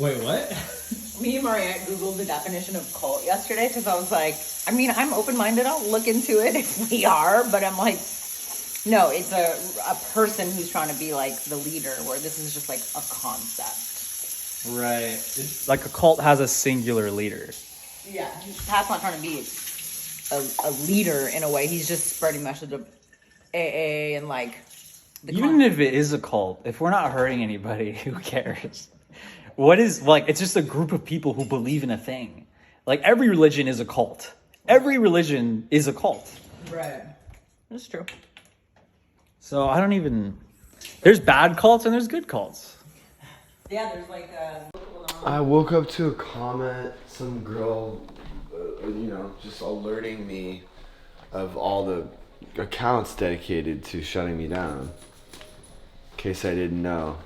Wait, what? Me and Mariette Googled the definition of cult yesterday because I was like, I mean, I'm open-minded. I'll look into it if we are, but I'm like, no, it's a person who's trying to be like the leader, where this is just like a concept. Right. It's like a cult has a singular leader. Yeah, Pat's not trying to be a leader in a way. He's just spreading message of AA and like the Even if it is a cult, if we're not hurting anybody, who cares? What is, like, it's just a group of people who believe in a thing. Like, every religion is a cult. Every religion is a cult. Right. That's true. So I don't even... There's bad cults and there's good cults. Yeah, there's like I woke up to a comment, some girl, just alerting me of all the accounts dedicated to shutting me down. In case I didn't know.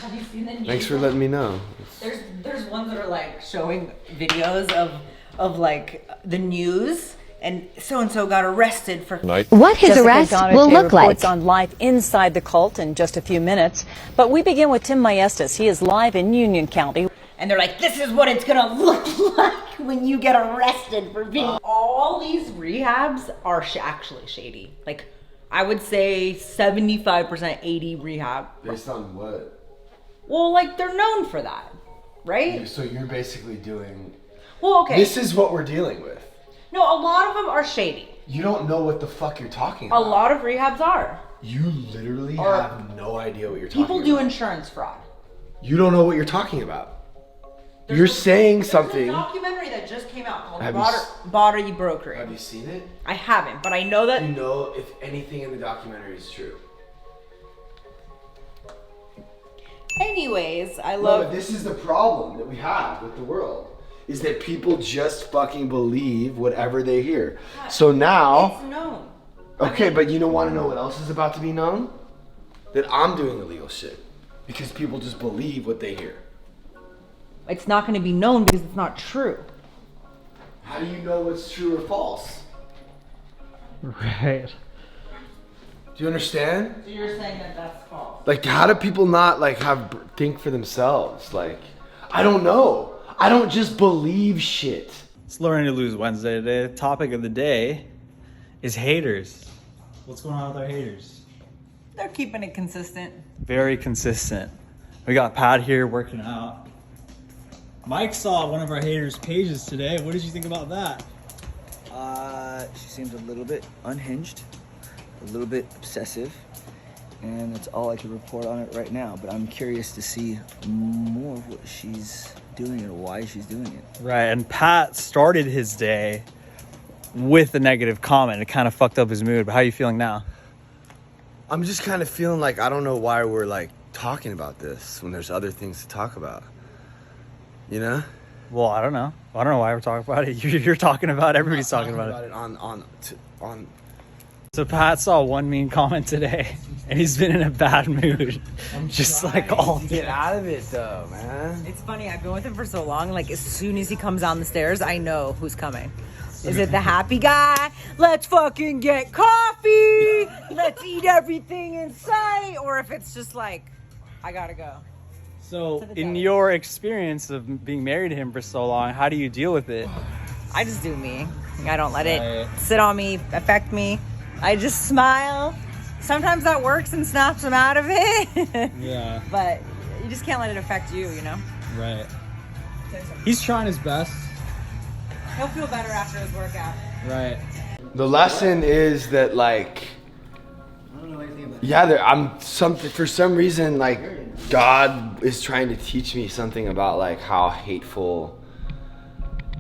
Have you seen the news? Thanks for letting me know. There's ones that are like showing videos of like the news, and so got arrested for what his arrest will look like. Reports on life inside the cult in just a few minutes, but we begin with Tim Maestas. He is live in Union County. And they're like, this is what it's gonna look like when you get arrested for being. All these rehabs are actually shady. Like, I would say 75% 80 rehab. Based on what? Well, like, they're known for that, right? So you're basically doing... Well, okay. This is what we're dealing with. No, a lot of them are shady. You don't know what the fuck you're talking about. A lot of rehabs are. You literally have no idea what you're talking about. People do insurance fraud. You don't know what you're talking about. You're saying something. There's a documentary that just came out called Have Body Brokery. Have you seen it? I haven't, but I know that... You know if anything in the documentary is true. Anyways, I No, love... but this is the problem that we have with the world. Is that people just fucking believe whatever they hear. So now... It's known. Okay, but you don't want to know what else is about to be known? That I'm doing illegal shit. Because people just believe what they hear. It's not going to be known because it's not true. How do you know what's true or false? Right. Do you understand? So you're saying that that's false? Like, how do people not, like, think for themselves? Like, I don't know. I don't just believe shit. It's Learning to Lose Wednesday today. The topic of the day is haters. What's going on with our haters? They're keeping it consistent. Very consistent. We got Pat here working out. Mike saw one of our haters' pages today. What did you think about that? She seems a little bit unhinged, a little bit obsessive, and that's all I can report on it right now. But I'm curious to see more of what she's doing and why she's doing it. Right, and Pat started his day with a negative comment. It kind of fucked up his mood, but how are you feeling now? I'm just kind of feeling like I don't know why we're, like, talking about this when there's other things to talk about. You know? Well, I don't know. I don't know why we're talking about it. You're talking about it. Everybody's talking about it. On. So Pat saw one mean comment today, and he's been in a bad mood. Just like all day. Get out of it, though, man. It's funny, I've been with him for so long, like as soon as he comes down the stairs, I know who's coming. Is it the happy guy? Let's fucking get coffee! Let's eat everything in sight! Or if it's just like, I gotta go. So in your experience of being married to him for so long, how do you deal with it? I just do me. I don't let it sit on me, affect me. I just smile. Sometimes that works and snaps him out of it. Yeah. But you just can't let it affect you, you know? Right. He's trying his best. He'll feel better after his workout. Right. The lesson is that, like, yeah, for some reason, like, God is trying to teach me something about, like, how hateful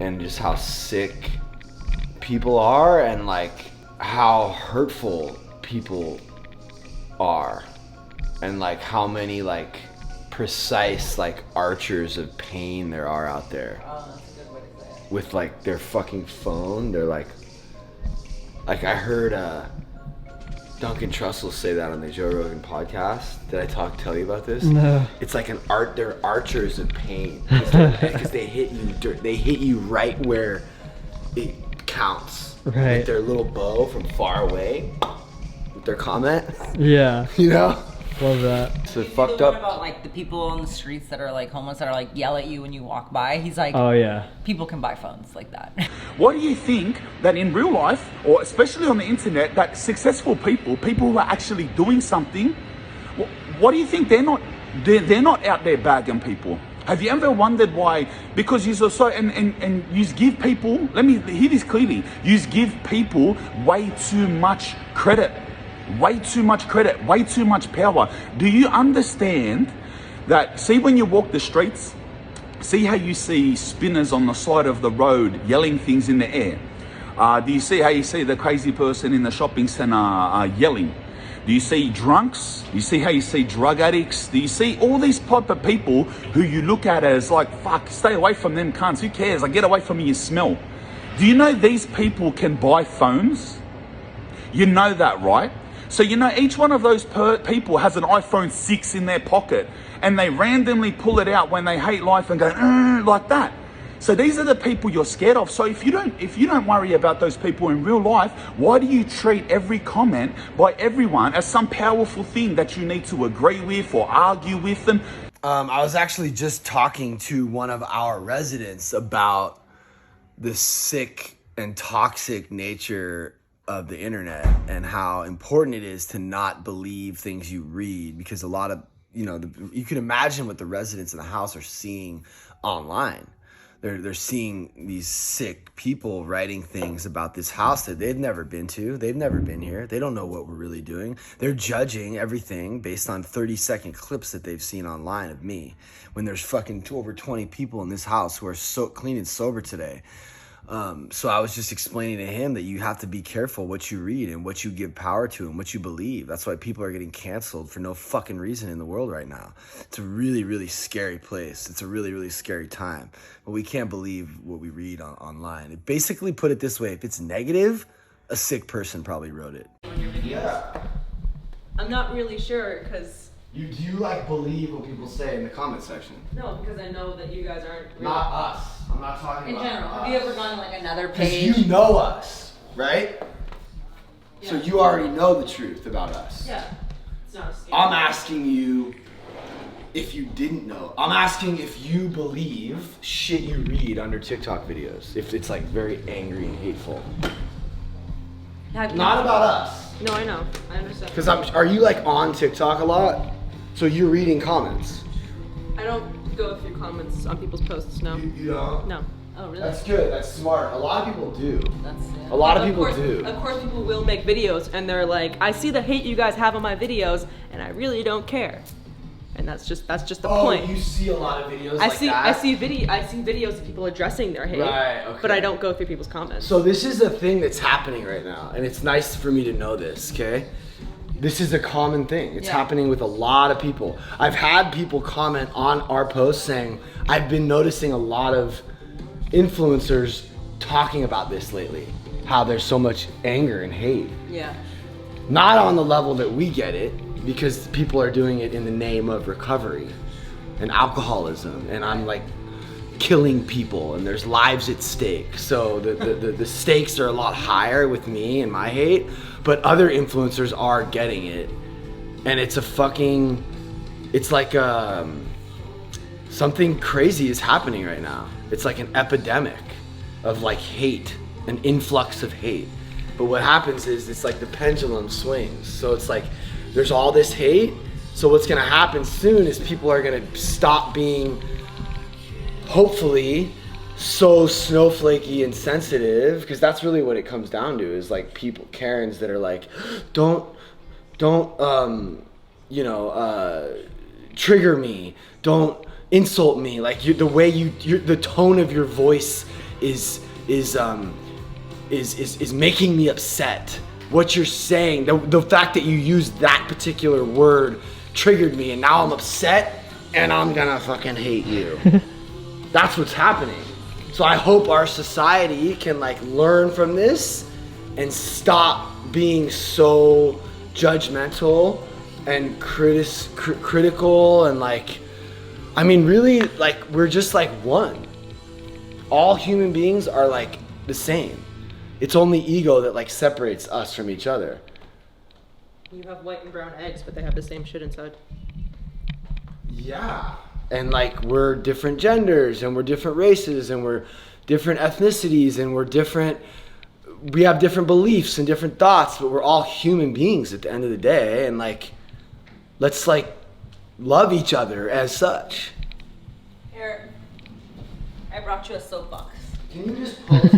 and just how sick people are and, like, how hurtful people are and, like, how many, like, precise, like, archers of pain there are out there. With, like, their fucking phone. They're like I heard Duncan Trussell say that on the Joe Rogan podcast. Did I tell you about this? No. It's like they're archers of pain because they hit you right where it counts. Right. With their little bow from far away with their comment. Yeah. You know? Love that. So The fucked one up. about like the people on the streets that are like homeless that are like yell at you when you walk by. He's like, Oh yeah. people can buy phones like that. What do you think that in real life, or especially on the internet, that successful people who are actually doing something, what do you think they're not out there bagging people? Have you ever wondered why? Because you so and you give people, let me hear this clearly, you give people way too much credit. Way too much credit, way too much power. Do you understand that, see when you walk the streets, see how you see spinners on the side of the road yelling things in the air? Do you see how you see the crazy person in the shopping center yelling? Do you see drunks? Do you see how you see drug addicts? Do you see all these type of people who you look at as like, fuck, stay away from them cunts, who cares? Like, get away from me, you smell. Do you know these people can buy phones? You know that, right? So you know each one of those people has an iPhone 6 in their pocket, and they randomly pull it out when they hate life and go, like that. So these are the people you're scared of. So if you don't worry about those people in real life, why do you treat every comment by everyone as some powerful thing that you need to agree with or argue with them? I was actually just talking to one of our residents about the sick and toxic nature of the internet and how important it is to not believe things you read, because a lot of, you can imagine what the residents in the house are seeing online. They're seeing these sick people writing things about this house that they've never been to. They've never been here. They don't know what we're really doing. They're judging everything based on 30-second clips that they've seen online of me, when there's fucking over 20 people in this house who are so clean and sober today. So I was just explaining to him that you have to be careful what you read and what you give power to and what you believe. That's why people are getting canceled for no fucking reason in the world right now. It's a really, really scary place. It's a really, really scary time. But we can't believe what we read online. It basically, put it this way, if it's negative, a sick person probably wrote it. Yeah. I'm not really sure because... Do you believe what people say in the comment section? No, because I know that you guys aren't really... Not us. I'm not talking about In general, us. have you ever gone to like another page? Because you know us, right? Yeah. So you already know the truth about us. Yeah, it's not a scam. I'm asking you if you didn't know. I'm asking if you believe shit you read under TikTok videos. If it's like very angry and hateful. Not about us. No, I know. I understand. Because are you like on TikTok a lot? So you're reading comments. I don't go through comments on people's posts, no. You don't? No. Oh, really? That's good. That's smart. A lot of people do. That's A lot of people course, do. Of course people will make videos and they're like, I see the hate you guys have on my videos and I really don't care. And that's just the point. You see a lot of videos I like that? I see videos of people addressing their hate. Right, okay. But I don't go through people's comments. So this is a thing that's happening right now, and it's nice for me to know this, okay? This is a common thing. It's happening with a lot of people. I've had people comment on our posts saying, I've been noticing a lot of influencers talking about this lately, how there's so much anger and hate. Yeah. Not on the level that we get it, because people are doing it in the name of recovery and alcoholism, and I'm like killing people and there's lives at stake. So the stakes are a lot higher with me and my hate, but other influencers are getting it, and it's like something crazy is happening right now. It's like an epidemic of like hate, an influx of hate. But what happens is it's like the pendulum swings. So it's like there's all this hate. So what's gonna happen soon is people are gonna stop being, hopefully, so snowflakey and sensitive, because that's really what it comes down to, is like people, Karens that are like, don't trigger me, don't insult me. Like the way the tone of your voice is making me upset. What you're saying, the fact that you used that particular word triggered me, and now I'm upset and I'm gonna fucking hate you. That's what's happening. So I hope our society can like learn from this and stop being so judgmental and critical, and like, I mean, really, like, we're just like one. All human beings are like the same. It's only ego that like separates us from each other. You have white and brown eggs, but they have the same shit inside. Yeah. And like we're different genders and we're different races and we're different ethnicities and we have different beliefs and different thoughts, but we're all human beings at the end of the day, and like let's like love each other as such. Here, I brought you a soapbox. Can you just post?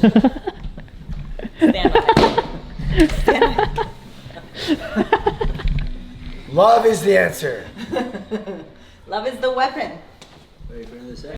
Stand by it. Stand by it. Love is the answer. Love is the weapon. Ready for another set?